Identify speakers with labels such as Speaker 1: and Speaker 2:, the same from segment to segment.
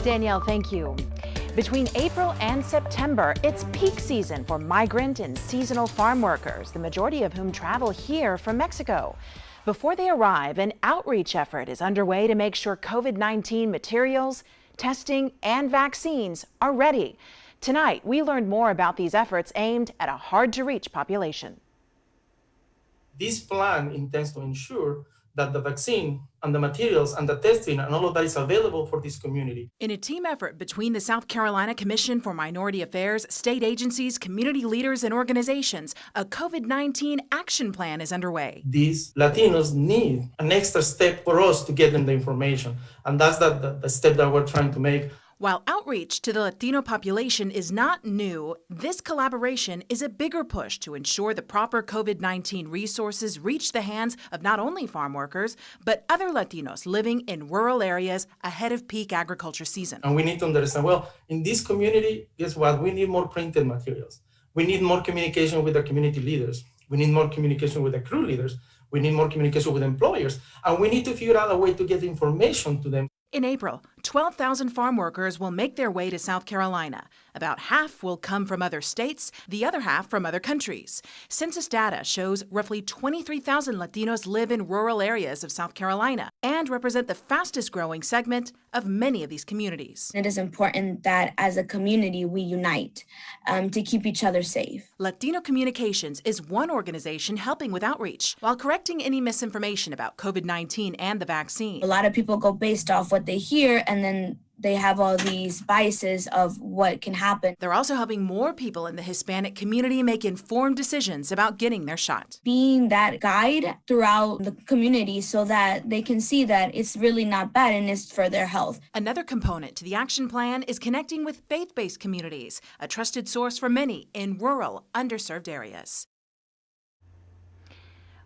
Speaker 1: Danielle, thank you. Between April and September, it's peak season for migrant and seasonal farm workers, the majority of whom travel here from Mexico. Before they arrive, an outreach effort is underway to make sure COVID-19 materials, testing, and vaccines are ready. Tonight, we learned more about these efforts aimed at a hard-to-reach population.
Speaker 2: This plan intends to ensure that the vaccine and the materials and the testing and all of that is available for this community.
Speaker 1: In a team effort between the South Carolina Commission for Minority Affairs, state agencies, community leaders, and organizations, a COVID-19 action plan is underway.
Speaker 2: These Latinos need an extra step for us to get them the information, and that's the step that we're trying to make.
Speaker 1: While outreach to the Latino population is not new, this collaboration is a bigger push to ensure the proper COVID-19 resources reach the hands of not only farm workers, but other Latinos living in rural areas ahead of peak agriculture season.
Speaker 2: And we need to understand, well, in this community, guess what? We need more printed materials. We need more communication with the community leaders. We need more communication with the crew leaders. We need more communication with employers. And we need to figure out a way to get information to them.
Speaker 1: In April, 12,000 farm workers will make their way to South Carolina. About half will come from other states, the other half from other countries. Census data shows roughly 23,000 Latinos live in rural areas of South Carolina and represent the fastest growing segment of many of these communities.
Speaker 3: It is important that as a community we unite to keep each other safe.
Speaker 1: Latino Communications is one organization helping with outreach while correcting any misinformation about COVID-19 and the vaccine.
Speaker 3: A lot of people go based off what they hear, and then they have all these biases of what can happen.
Speaker 1: They're also helping more people in the Hispanic community make informed decisions about getting their shot.
Speaker 3: Being that guide throughout the community so that they can see that it's really not bad and it's for their health.
Speaker 1: Another component to the action plan is connecting with faith-based communities, a trusted source for many in rural, underserved areas.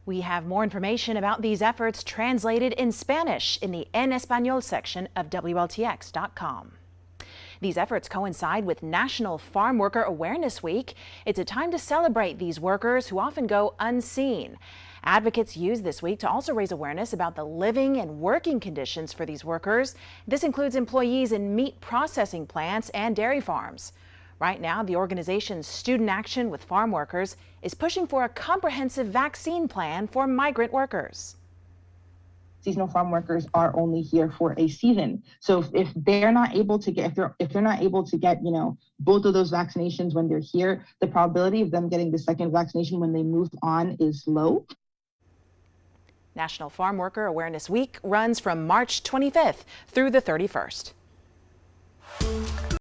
Speaker 1: We have more information about these efforts translated in Spanish in the En Español section of WLTX.com. These efforts coincide with National Farm Worker Awareness Week. It's a time to celebrate these workers who often go unseen. Advocates use this week to also raise awareness about the living and working conditions for these workers. This includes employees in meat processing plants and dairy farms. Right now, the organization's Student Action with Farm Workers is pushing for a comprehensive vaccine plan for migrant workers.
Speaker 4: Seasonal farm workers are only here for a season. So if they're not able to get, if they're not able to get, both of those vaccinations when they're here, the probability of them getting the second vaccination when they move on is low.
Speaker 1: National Farm Worker Awareness Week runs from March 25th through the 31st.